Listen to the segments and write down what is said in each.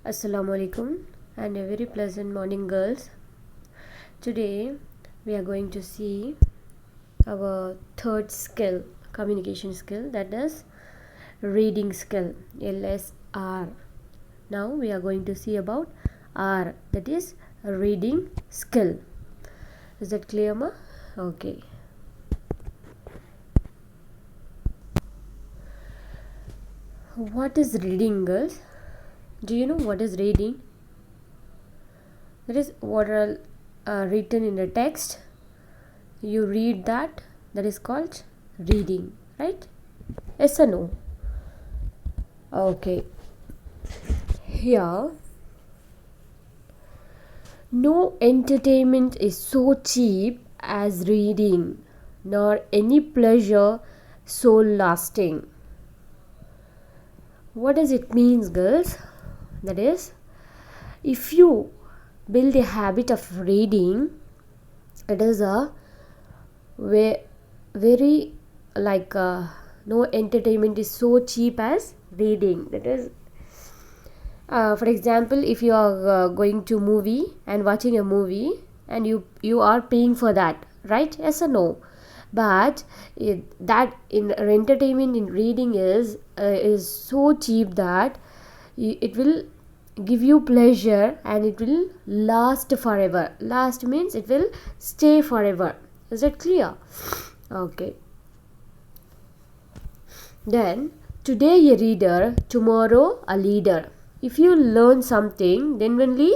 Assalamu alaikum and a very pleasant morning, girls. Today we are going to see our third skill, communication skill, that is reading skill, LSR. Now we are going to see about R, that is reading skill. Is that clear, ma? Okay. What is reading, girls? Do you know what is reading? That is what are written in the text. You read that. That is called reading, right? Yes or no? Okay. Here, no entertainment is so cheap as reading, nor any pleasure so lasting. What does it mean, girls? That is, if you build a habit of reading, it is a very no entertainment is so cheap as reading. That is, for example, if you are going to movie and watching a movie and you are paying for that, right? Yes or no? But that in entertainment in reading is so cheap that it will give you pleasure and it will last forever. Last means it will stay forever. Is that clear? Okay. Then, today a reader, tomorrow a leader. If you learn something, then only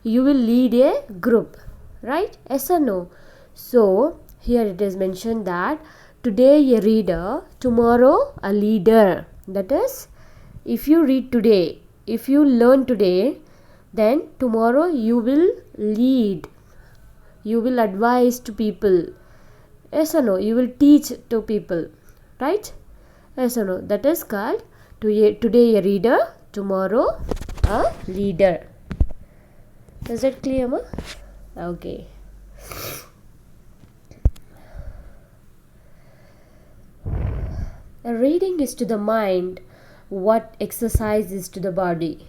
you will lead a group, right? Yes or no? So here it is mentioned that today a reader, tomorrow a leader. That is, if you read today, if you learn today, then tomorrow you will lead. You will advise to people. Yes or no? You will teach to people, right? Yes or no? That is called today a reader, tomorrow a leader. Is that clear, ma? Okay. Reading is to the mind what exercise is to the body.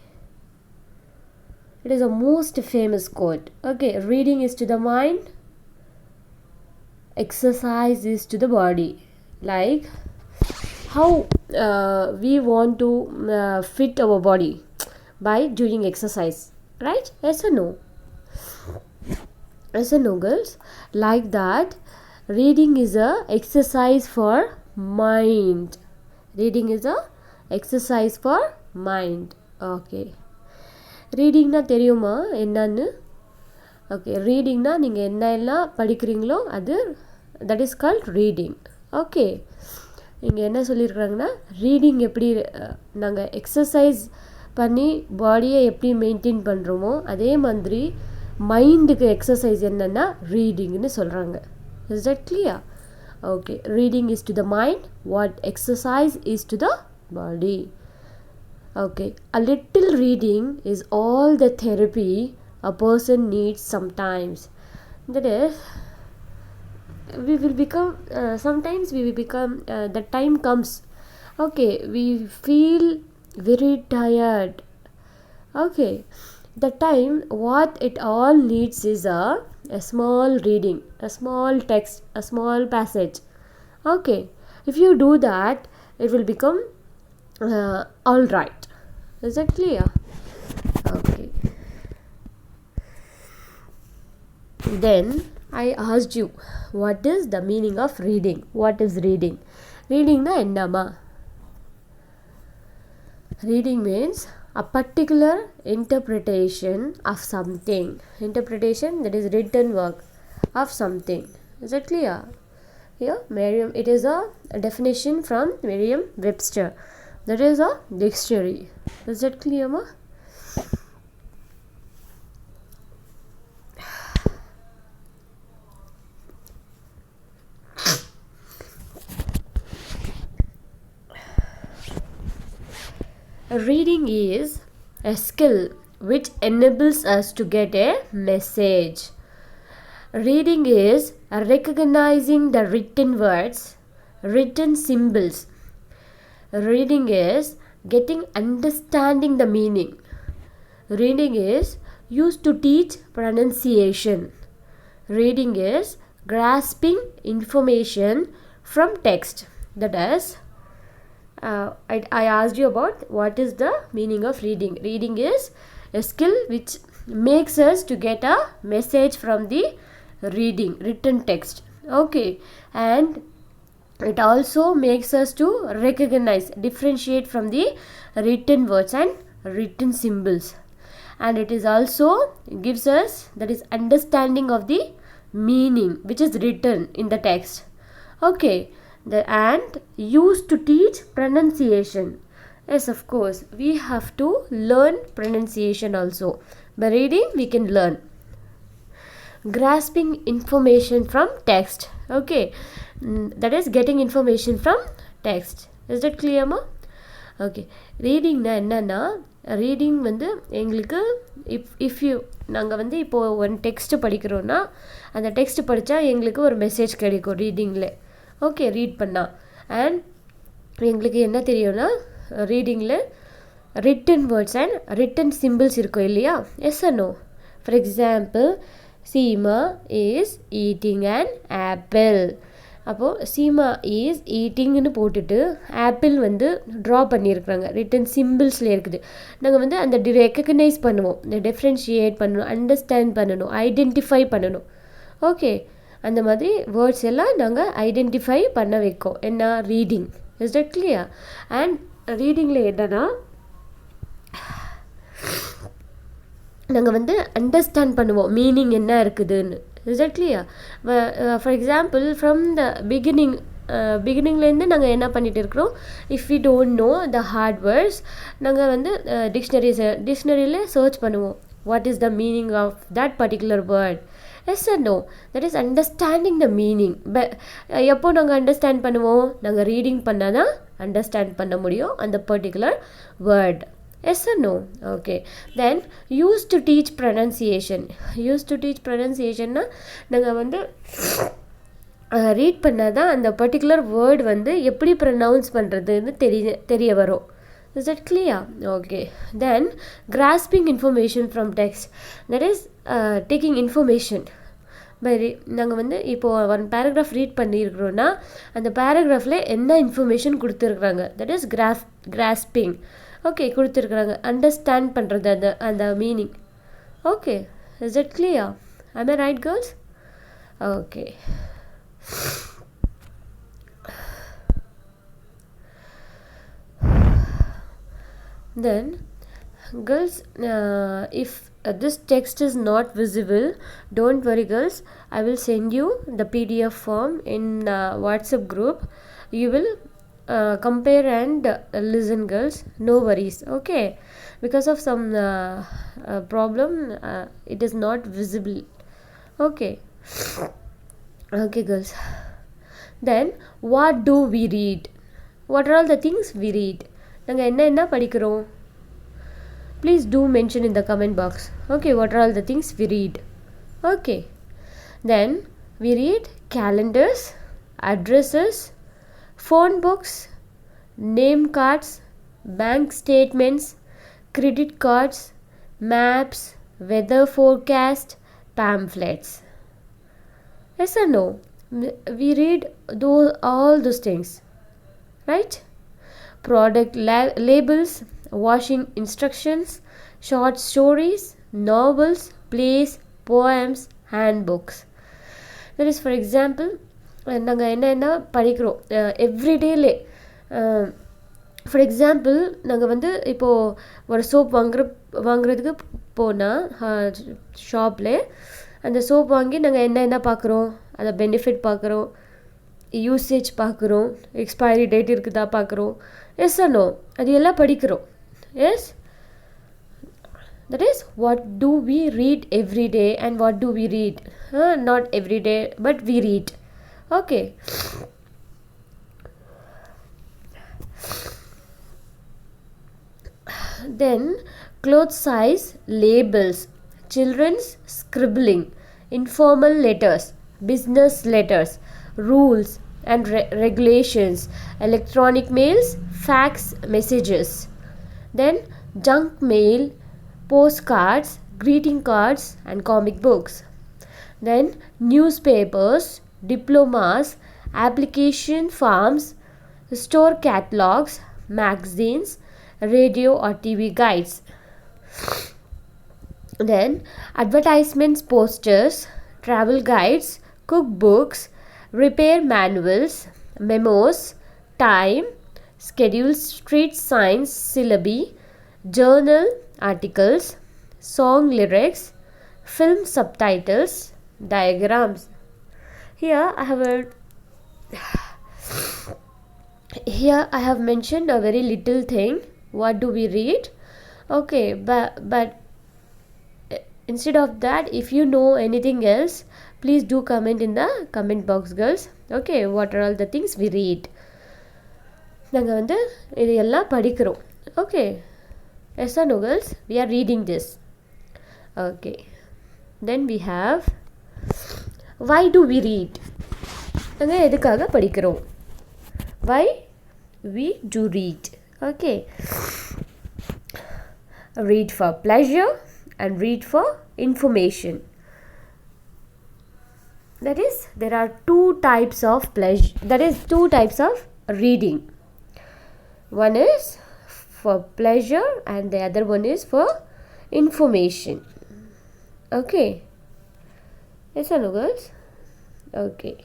It is a most famous quote. Okay, reading is to the mind, exercise is to the body. Like how we want to fit our body by doing exercise, right? Yes or no? Yes or no, girls? Like that, reading is a exercise for mind. Reading is a exercise for mind. Okay. ரீடிங்னா தெரியுமா என்னன்னு? Okay, ரீடிங்னா நீங்கள் என்ன எல்லாம் படிக்கிறீங்களோ அது that is called reading. Okay, இங்கே என்ன சொல்லியிருக்கிறாங்கன்னா, reading எப்படி நாங்கள் எக்ஸசைஸ் பண்ணி பாடியை எப்படி மெயின்டைன் பண்ணுறோமோ அதே மாதிரி மைண்டுக்கு எக்ஸசைஸ் என்னென்னா ரீடிங்னு சொல்கிறாங்க. Is that clear? Okay, reading is to the mind what exercise is to the body. Okay, a little reading is all the therapy a person needs sometimes. That is, we will become sometimes we will become the time comes, okay, we feel very tired. Okay, the time what it all needs is a small reading, a small text, a small passage. Okay, if you do that, it will become all right. Is that clear? Okay. Then I asked you, what is the meaning of reading? What is reading? Reading na ennama? Reading means a particular interpretation of something. Interpretation, that is written work of something. Is that clear? Here, it is a definition from Merriam-Webster. That is a dictionary. Is that clear, ma? Reading is a skill which enables us to get a message. Reading is recognizing the written words, written symbols. Reading is getting understanding the meaning. Reading is used to teach pronunciation. Reading is grasping information from text. That is, I asked you about what is the meaning of reading. Reading is a skill which makes us to get a message from the written text. Okay, and it also makes us to differentiate from the written words and written symbols, and it is also gives us, that is, understanding of the meaning which is written in the text. Okay, and used to teach pronunciation. Yes, of course, we have to learn pronunciation also. By reading, we can learn. Grasping information from text. Okay, that is getting information from text. Is that clear, ma? Okay, ரீடிங்னா என்னன்னா, reading வந்து எங்களுக்கு if you நாங்கள் வந்து இப்போது one text படிக்கிறோன்னா அந்த text படித்தா எங்களுக்கு ஒரு மெசேஜ் கிடைக்கும் ரீடிங்கில். ஓகே, ரீட் பண்ணால் அண்ட் எங்களுக்கு என்ன தெரியும்னா, ரீடிங்கில் written words and written symbols இருக்கும் இல்லையா? Yes or no? For example, Seema is eating and apple. அப்போது சீமா இஸ் ஈட்டிங்னு போட்டுட்டு ஆப்பிள் வந்து ட்ரா பண்ணியிருக்கிறாங்க, ரிட்டன் சிம்பிள்ஸில் இருக்குது. நாங்கள் வந்து அந்த ரெக்கக்னைஸ் பண்ணுவோம், இந்த டிஃப்ரென்ஷியேட் பண்ணணும், அண்டர்ஸ்டாண்ட் பண்ணணும், ஐடென்டிஃபை பண்ணணும். ஓகே, அந்த மாதிரி வேர்ட்ஸ் எல்லாம் நாங்கள் ஐடென்டிஃபை பண்ண வைக்கோம். என்ன? Reading. Is that clear? And ரீடிங்கில் என்னென்னா, நாங்கள் வந்து அண்டர்ஸ்டாண்ட் பண்ணுவோம் மீனிங் என்ன இருக்குதுன்னு. Is that clear? For example, from the பிகினிங்லேருந்து நாங்கள் என்ன பண்ணிகிட்டு இருக்கிறோம், if we don't know the hard words, நாங்கள் வந்து டிக்ஷனரியில் சர்ச் பண்ணுவோம், what is the meaning of that particular word. Yes or no? That is understanding the meaning. எப்போ நாங்கள் அண்டர்ஸ்டாண்ட் பண்ணுவோம்? நாங்கள் ரீடிங் பண்ணால் தான் அண்டர்ஸ்டாண்ட் பண்ண முடியும் அந்த particular word. Yes or no? Okay. Then used to teach pronunciation. Used to teach pronunciation na நாங்கள் வந்து ரீட் பண்ணால் தான் அந்த பர்டிகுலர் வேர்ட் வந்து எப்படி ப்ரொனவுன்ஸ் பண்ணுறதுன்னு தெரிய வரும். Is that clear? Okay. Then grasping information from text. That is taking information. நாங்கள் வந்து இப்போது ஒன் பேராகிராஃப் ரீட் பண்ணியிருக்கிறோன்னா அந்த பேராகிராஃபில் என்ன இன்ஃபர்மேஷன் கொடுத்துருக்குறாங்க, தட் இஸ் கிராஸ்பிங். ஓகே, கொடுத்துருக்குறாங்க, அண்டர்ஸ்டாண்ட் பண்ணுறது அந்த meaning. Okay, is it clear? Am I right girls? Okay. Then girls, if this text is not visible, don't worry girls, I will send you the PDF form in WhatsApp group. You will compare and listen girls, no worries. Okay, because of some problem it is not visible. Okay. Okay girls, then what do we read? What are all the things we read? நாங்கள் என்ன படிக்கிறோம்? Please do mention in the comment box. Okay, what are all the things we read? Okay, then we read calendars, addresses, phone books, name cards, bank statements, credit cards, maps, weather forecast, pamphlets. Yes or no? We read all those things, right? Product labels, washing instructions, short stories, novels, plays, poems, handbooks. That is, for example, நாங்கள் என்ன படிக்கிறோம் எவ்ரிடேலே. For example, நாங்கள் வந்து இப்போது ஒரு soap வாங்குறதுக்கு போனால் ஷாப்பில் அந்த சோப் வாங்கி நாங்கள் என்ன பார்க்குறோம், அதை பெனிஃபிட் பார்க்குறோம், யூசேஜ் பார்க்குறோம், எக்ஸ்பைரி டேட் இருக்குதா பார்க்குறோம். Yes or no? அது எல்லாம் படிக்கிறோம். Yes, that is what do we read every day and what do we read not every day but we read. Okay, then cloth size labels, children's scribbling, informal letters, business letters, rules and regulations, electronic mails, fax messages. Then junk mail, postcards, greeting cards, and comic books. Then newspapers, diplomas, application forms, store catalogs, magazines, radio or TV guides. Then advertisements, posters, travel guides, cookbooks, repair manuals, memos, time, schedules, street signs, syllabi, journal articles, song lyrics, film subtitles, diagrams. Here I have mentioned a very little thing. What do we read? Okay, but instead of that, if you know anything else, please do comment in the comment box, girls. Okay, what are all the things we read? நாங்கள் வந்து இதையெல்லாம் படிக்கிறோம். Okay, yes or no, girls? We are reading this. Okay, then we have why do we read? நாங்கள் எதுக்காக படிக்கிறோம்? Why we do read? Okay, read for pleasure and read for information. That is, there are two types of pleasure. That is, two types of reading. One is for pleasure and the other one is for information. Okay, yes or no, girls? Okay,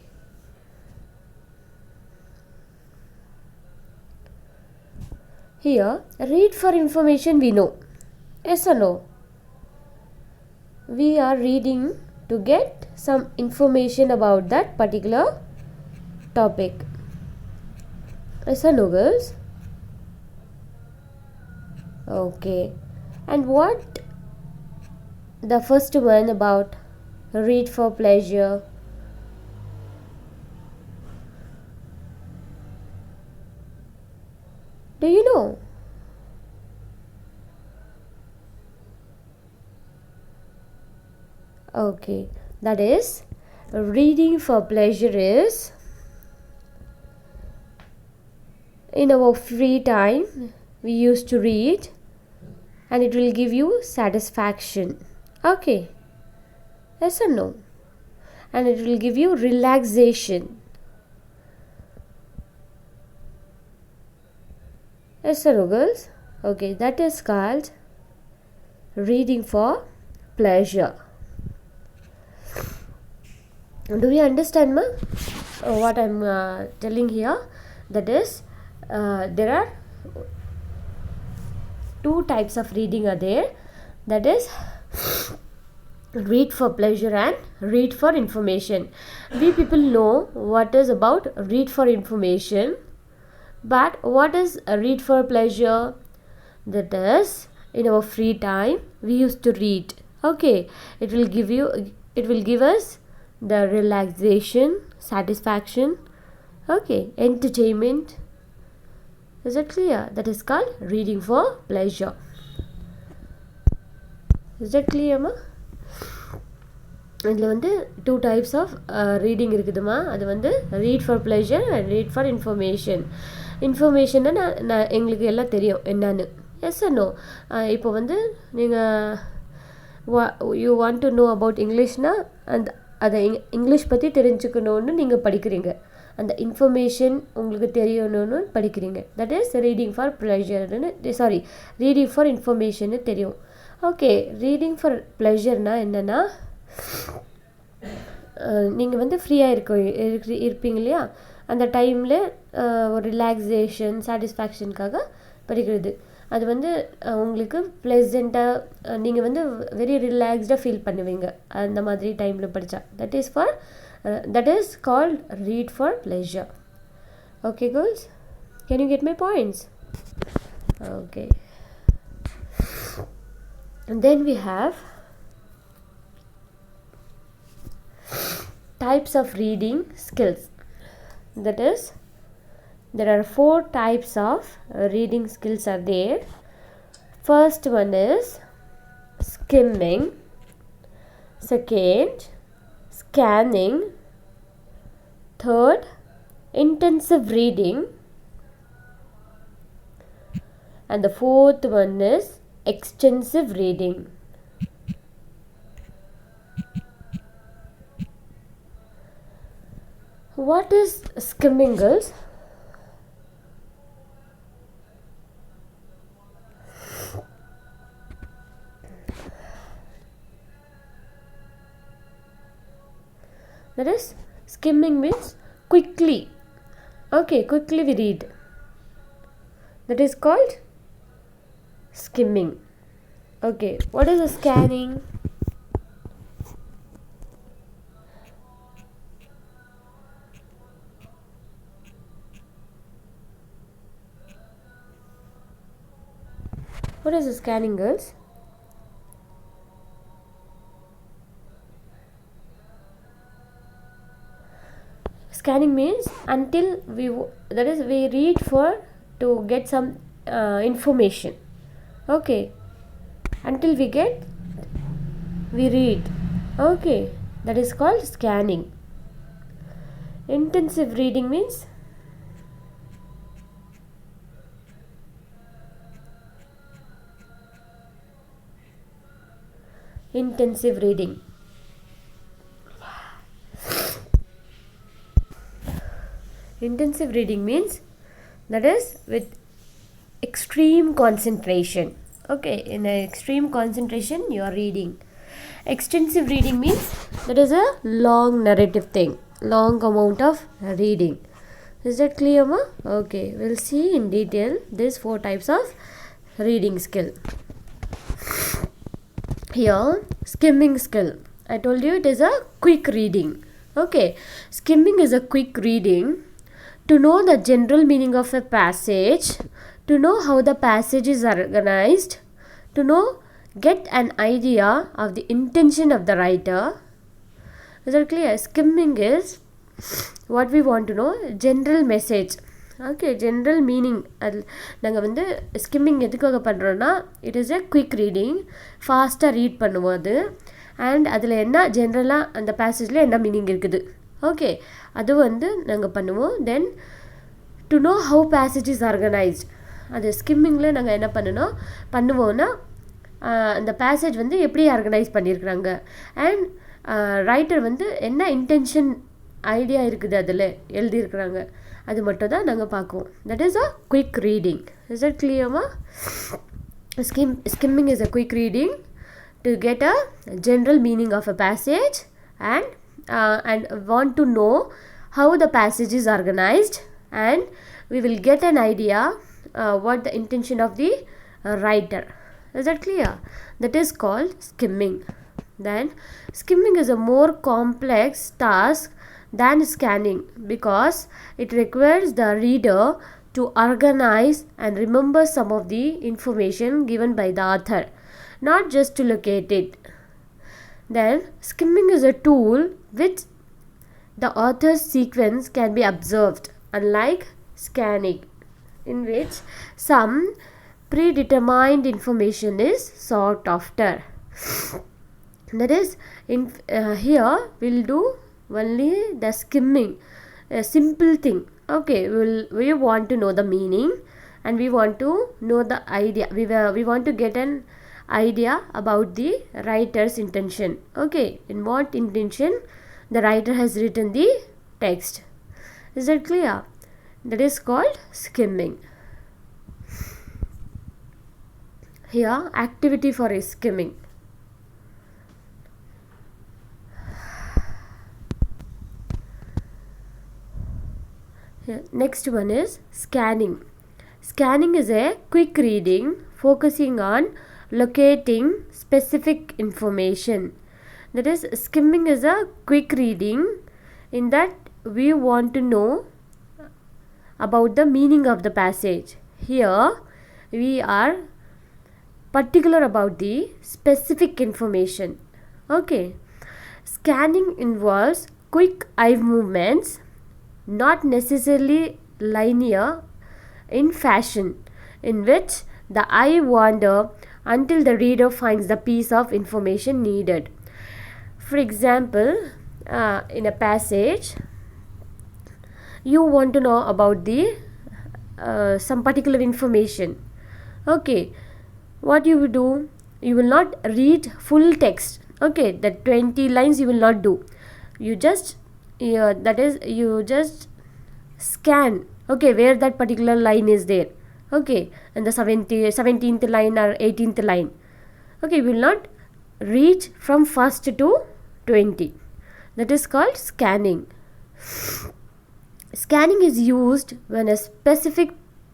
here read for information we know. Yes or no? We are reading to get some information about that particular topic. Yes or no, girls? Okay, and what the first one about read for pleasure? Do you know? Okay, that is, reading for pleasure is in our free time we used to read and it will give you satisfaction. Okay, yes or no? And it will give you relaxation. Yes or no, girls? Okay, that is called reading for pleasure. Do you understand, ma? What I'm telling here? That is, there are two types of reading are there. That is, read for pleasure and read for information. We people know what is about read for information, but what is read for pleasure? That is, in our free time we used to read. Okay, it will give us the relaxation, satisfaction, okay, entertainment. Is it clear? That is called reading for pleasure. Is that clear, ma? இதில் வந்து two types of reading இருக்குதுமா. அது வந்து read for pleasure and read for information. இன்ஃபர்மேஷன்னா நான் எங்களுக்கு எல்லாம் தெரியும் என்னன்னு. Yes or no? இப்போ வந்து நீங்கள் you want to know about இங்கிலீஷ்னால் அதை இங்கிலீஷ் பற்றி தெரிஞ்சுக்கணுன்னு நீங்கள் படிக்கிறீங்க. அந்த இன்ஃபர்மேஷன் உங்களுக்கு தெரியணும்னு படிக்கிறீங்க. தட் இஸ் ரீடிங் ஃபார் ப்ளெஷர்னு, சாரி, ரீடிங் ஃபார் இன்ஃபர்மேஷன்னு தெரியும். ஓகே, ரீடிங் ஃபார் ப்ளெஷர்னால் என்னென்னா, நீங்கள் வந்து ஃப்ரீயாக இருப்பீங்க இல்லையா, அந்த டைமில் ஒரு ரிலாக்ஸேஷன், சாட்டிஸ்ஃபேக்ஷனுக்காக படிக்கிறது. அது வந்து உங்களுக்கு ப்ளெசண்ட்டாக, நீங்கள் வந்து வெரி ரிலாக்ஸ்டாக ஃபீல் பண்ணுவீங்க அந்த மாதிரி டைமில் படித்தா. that is called read for pleasure. Okay, girls, can you get my points? Okay, and then we have types of reading skills. That is, there are 4 types of reading skills are there. First one is skimming, second scanning, third intensive reading, and the fourth one is extensive reading. What is skimming, girls? That is, skimming means quickly. Okay, quickly we read. That is called skimming. Okay, what is a scanning? What is a scanning, girls? Scanning means until we read for to get some information. Okay, until we read. Okay, that is called scanning. Intensive reading means intensive reading. Intensive reading means that is with extreme concentration. Okay, in an extreme concentration you are reading. Extensive reading means that is a long narrative thing, long amount of reading. Is that clear, ma? Okay, we'll see in detail these 4 types of reading skill. Here, skimming skill. I told you it is a quick reading. Okay, skimming is a quick reading to know the general meaning of a passage, to know how the passage is organized, to get an idea of the intention of the writer. Is that clear? Skimming is what we want to know, general message. Okay, general meaning. நாங்கள் வந்து skimming எதுக்காக பண்ணுறோன்னா, it is a quick reading, ஃபாஸ்ட்டாக read பண்ணுவோம் அது. And அதில் என்ன ஜென்ரலாக அந்த பேசேஜில் என்ன மீனிங் இருக்குது, ஓகே, அது வந்து நாங்கள் பண்ணுவோம். Then to know how passage is organised, அது ஸ்கிம்மிங்கில் நாங்கள் என்ன பண்ணுவோன்னா அந்த பேசேஜ் வந்து எப்படி ஆர்கனைஸ் பண்ணியிருக்கிறாங்க, அண்ட் ரைட்டர் வந்து என்ன இன்டென்ஷன் ஐடியா இருக்குது அதில் எழுதியிருக்கிறாங்க, அது மட்டும் தான் நாங்கள் பார்க்குவோம். That is a quick reading. Is that கிளியர்மா? Skimming is a quick reading to get a general meaning of a passage and want to know how the passage is organized, and we will get an idea what the intention of the writer. Is that clear? That is called skimming. Then skimming is a more complex task than scanning because it requires the reader to organize and remember some of the information given by the author, not just to locate it. Then skimming is a tool which the author's sequence can be observed, unlike scanning, in which some predetermined information is sought after. That is, here we'll do only the skimming, a simple thing. Okay, we want to know the meaning and we want to know the idea. We want to get an idea about the writer's intention. Okay, in what intention the writer has written the text. Is that clear? That is called skimming. Here, activity for a skimming. Next one is scanning. Scanning is a quick reading focusing on locating specific information. That is, skimming is a quick reading in that we want to know about the meaning of the passage. Here we are particular about the specific information. Okay, scanning involves quick eye movements, not necessarily linear in fashion, in which the eye wander until the reader finds the piece of information needed. For example, in a passage you want to know about the some particular information. Okay, what you will do, you will not read full text. Okay, the 20 lines you will not do. You just that is, you just scan, okay, where that particular line is there. Okay, and the 17th line or 18th line. Okay, you will not reach from first to 20. That is called scanning. Scanning is used when a specific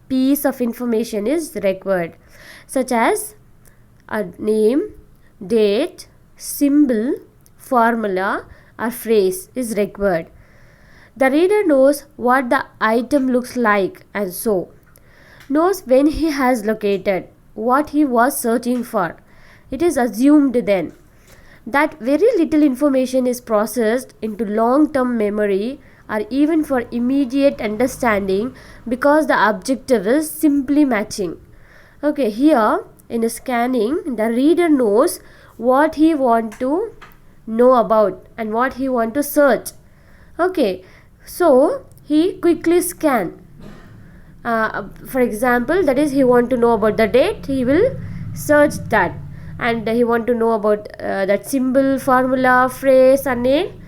piece of information is required, such as a name, date, symbol, formula or phrase is required. The reader knows what the item looks like and so knows when he has located what he was searching for. It is assumed then that very little information is processed into long-term memory or even for immediate understanding because the objective is simply matching. Okay, here in scanning, the reader knows what he want to know about and what he want to search. Okay, so he quickly scan. For example, that is, he want to know about the date, he will search that, and he want to know about that symbol, formula, phrase or name,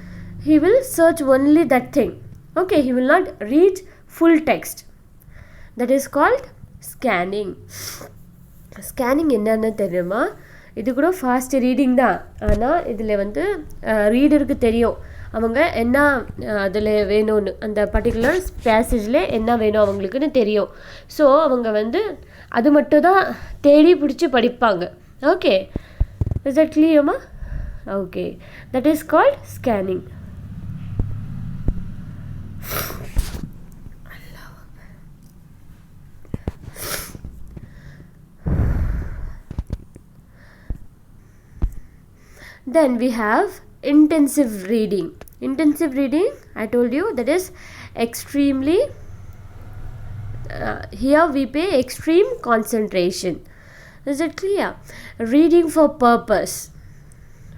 he will search only that thing. Okay, he will not read full text. That is called scanning. Scanning என்னன்னு தெரியுமா? இது கூட fast reading தான். ஆனால் இதில் வந்து ரீடருக்கு தெரியும் அவங்க என்ன அதில் வேணும்னு, அந்த பர்டிகுலர் பேசேஜில் என்ன வேணும் அவங்களுக்குன்னு தெரியும். ஸோ அவங்க வந்து அது மட்டும் தான் தேடி பிடிச்சி படிப்பாங்க. Okay, is that clear, ma? Okay, that is called scanning. Then we have intensive reading. Intensive reading, I told you, that is extremely here we pay extreme concentration. Is it clear? Reading for purpose.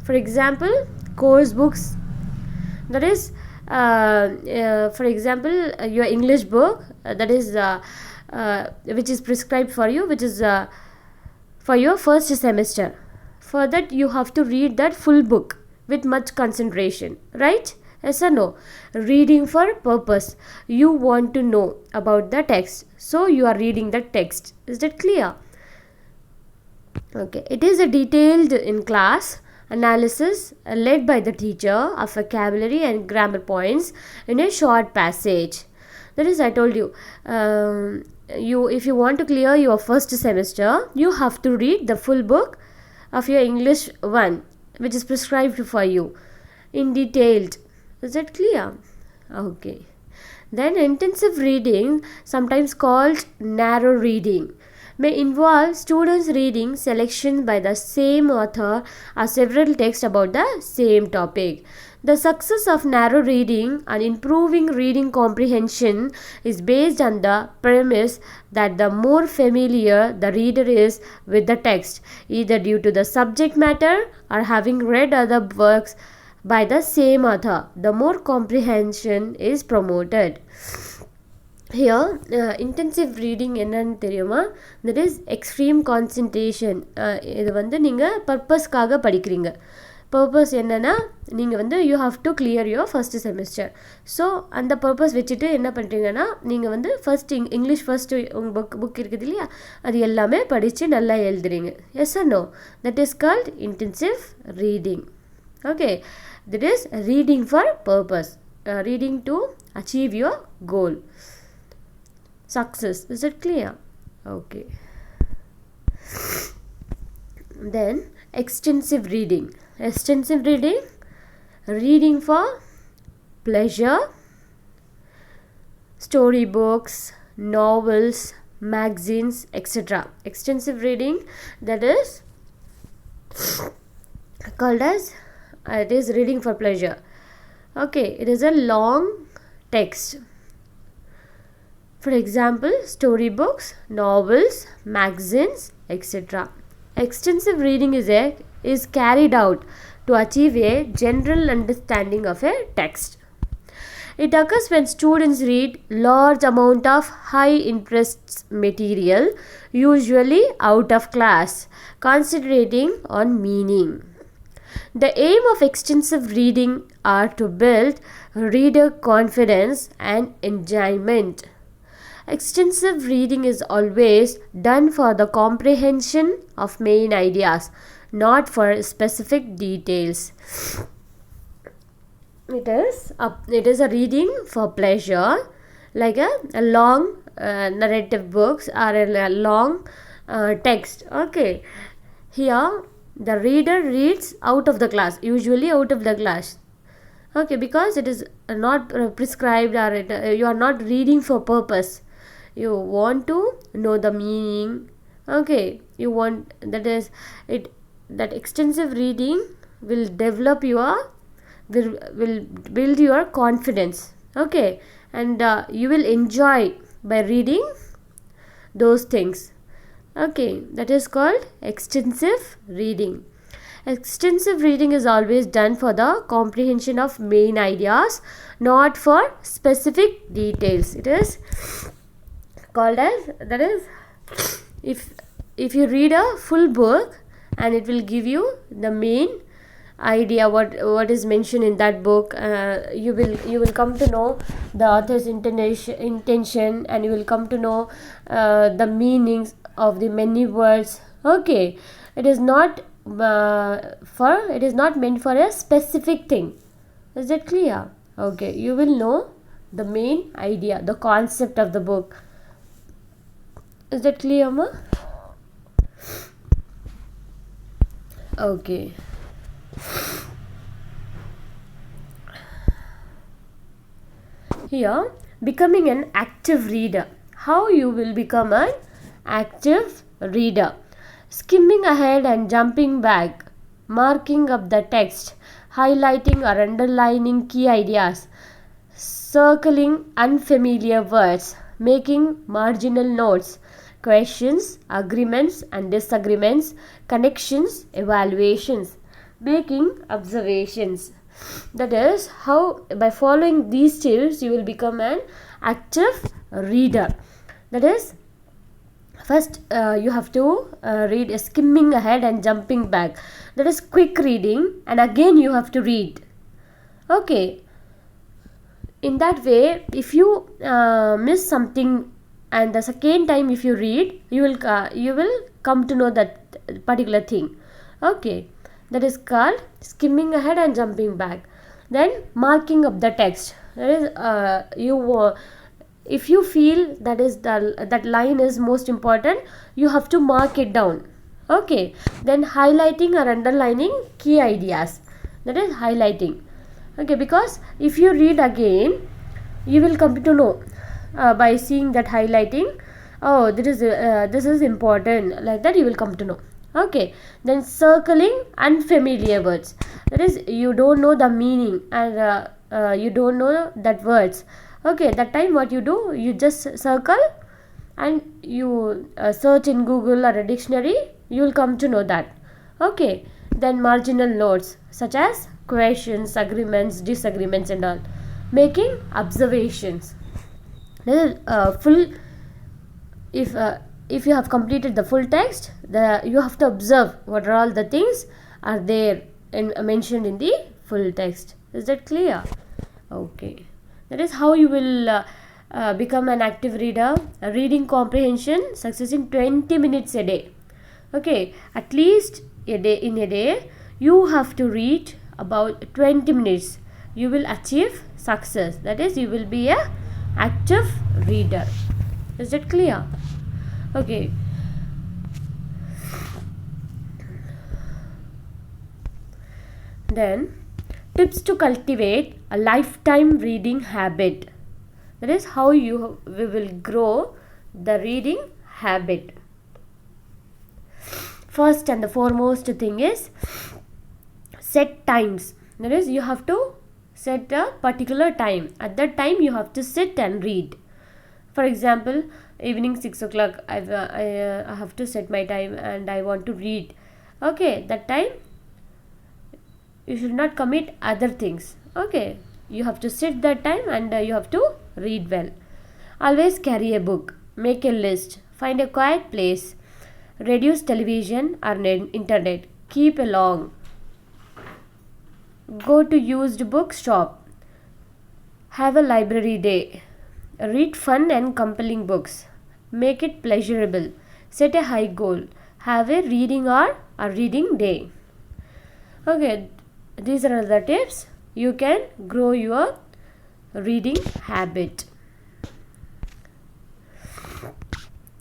For example, course books. That is, for example, your English book, that is which is prescribed for you, which is for your first semester. For that, you have to read that full book with much concentration, right? Yes or no? Reading for purpose. You want to know about the text, so you are reading the text. Is that clear? Okay, it is a detailed in class analysis led by the teacher of vocabulary and grammar points in a short passage. That is, I told you, if you want to clear your first semester, you have to read the full book of your English 1, which is prescribed for you in detailed. Is that clear? Okay. Then intensive reading, sometimes called narrow reading, may involve students reading selections by the same author or several texts about the same topic. The success of narrow reading and improving reading comprehension is based on the premise that the more familiar the reader is with the text, either due to the subject matter or having read other works by the same author, the more comprehension is promoted. Here, intensive reading என்னன்னு தெரியுமா? That is extreme concentration. இது வந்து நீங்கள் பர்பஸ்க்காக படிக்கிறீங்க. Purpose என்னென்னா, நீங்கள் வந்து you have to clear your first semester. So அந்த பர்பஸ் வச்சுட்டு என்ன பண்ணுறீங்கன்னா, நீங்கள் வந்து இங்கிலீஷ் ஃபஸ்ட்டு உங்கள் புக் இருக்குது இல்லையா, அது எல்லாமே படித்து நல்லா எழுதுறீங்க. Yes or no? That is called intensive reading. Okay, that is reading for purpose, reading to achieve your goal, success. Is it clear? Okay. Then extensive reading. Extensive reading, reading for pleasure, storybooks, novels, magazines, etc. Extensive reading, that is called as it is reading for pleasure. Okay, it is a long text. For example, storybooks, novels, magazines, etc. Extensive reading is carried out to achieve a general understanding of a text. It occurs when students read large amount of high interest material, usually out of class, concentrating on meaning. The aim of extensive reading are to build reader confidence and enjoyment. Extensive reading is always done for the comprehension of main ideas, not for specific details. It is a reading for pleasure, like a long narrative books or a long text. Okay, here the reader reads out of the class, usually out of the class. Okay, because it is not prescribed, or you are not reading for purpose. You want to know the meaning. Okay, you want, that is it, that extensive reading will develop your, will build your confidence. Okay, and you will enjoy by reading those things. Okay, that is called extensive reading. Extensive reading is always done for the comprehension of main ideas, not for specific details. It is called as, that is, if you read a full book and it will give you the main idea, what is mentioned in that book, you will come to know the author's intention, and you will come to know the meanings of the many words. Okay, it is not meant for a specific thing. Is that clear? Okay, you will know the main idea, the concept of the book. Is that clear, ma? Okay. Here, becoming an active reader. How you will become an active reader? Skimming ahead and jumping back, marking up the text, highlighting or underlining key ideas, circling unfamiliar words, making marginal notes, questions, agreements and disagreements, connections, evaluations, making observations. That is how, by following these tips, you will become an active reader. That is, first you have to read skimming ahead and jumping back. That is quick reading, and again you have to read. Okay, in that way, if you miss something, and the second time if you read, you will come to know that particular thing. Okay, that is called skimming ahead and jumping back. Then marking up the text. That is, if you feel that line is most important, you have to mark it down. Okay, then highlighting or underlining key ideas. That is highlighting. Okay, because if you read again, you will come to know by seeing that highlighting, oh, this is important, like that you will come to know. Okay, then circling unfamiliar words. That is, you don't know the meaning, and you don't know that words. Okay, that time what you do, you just circle and you search in Google or a dictionary, you will come to know that. Okay, then marginal notes such as questions, agreements, disagreements and all, making observations. Full, if you have completed the full text, you have to observe what are all the things are there and mentioned in the full text. Is that clear? Okay, that is how you will become an active reader. Reading comprehension success in 20 minutes a day. Okay, at least a day you have to read about 20 minutes. You will achieve success. That is, you will be a active reader. Is that clear? Okay. Then, tips to cultivate a lifetime reading habit. That is how we will grow the reading habit. First and the foremost thing is set times. That is, you have to set a particular time. At that time you have to sit and read. For example, evening 6 o'clock, I have to set my time and I want to read. Okay, that time you should not commit other things. Okay, You have to sit that time and you have to read well. Always carry a book. Make a list. Find a quiet place. Reduce television or internet. Keep along. Go to used book shop. Have a library day. Read fun and compelling books. Make it pleasurable. Set a high goal. Have a reading or a reading day. Okay, these are the tips. You can grow your reading habit.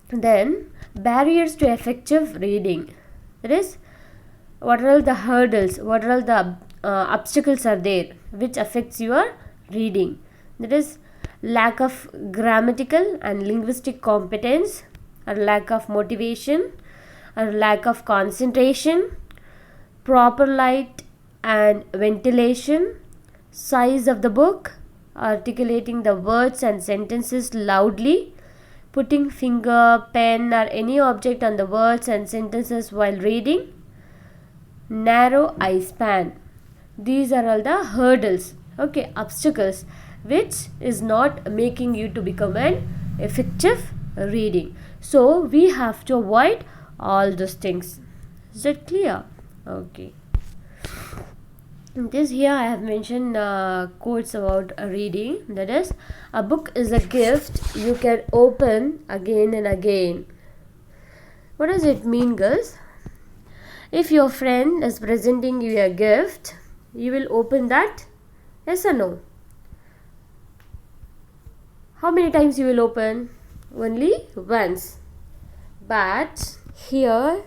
Then, barriers to effective reading. That is, what are all the hurdles, what are all the obstacles are there which affects your reading. That is, lack of grammatical and linguistic competence, or lack of motivation, or lack of concentration, proper light and ventilation, size of the book, articulating the words and sentences loudly, putting finger, pen or any object on the words and sentences while reading, narrow eye span. These are all the hurdles, okay, obstacles which is not making you to become an effective reading. So we have to avoid all those things. Is that clear? Okay. This here I have mentioned quotes about reading. That is, a book is a gift you can open again and again. What does it mean, girls? If your friend is presenting you a gift, you will open that? Yes or no? How many times you will open? Only once. But here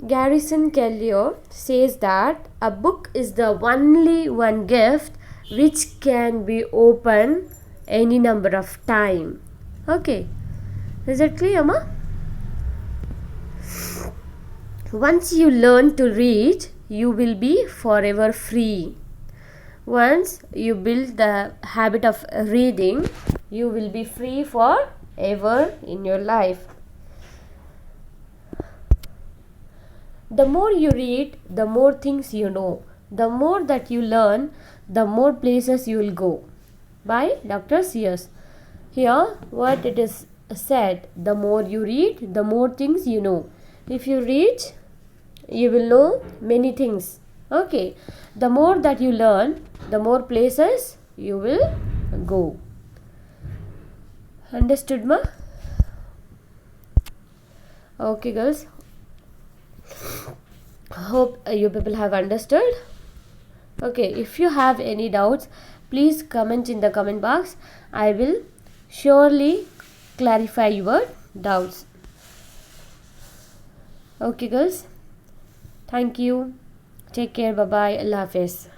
Garrison Keillor says that a book is the only one gift which can be opened any number of time. Okay, is that clear, ma? Once you learn to read, you will be forever free. Once you build the habit of reading, you will be free forever in your life. The more you read, the more things you know. The more that you learn, the more places you will go. By Dr. Sears. Here, what it is said, the more you read, the more things you know. If you read, you will know many things. Okay. The more that you learn, the more places you will go. Understood, ma? Okay, girls. Hope you people have understood. Okay, if you have any doubts, please comment in the comment box. I will surely clarify your doubts. Okay, girls. Thank you. Take care. Bye bye. Allah Hafiz.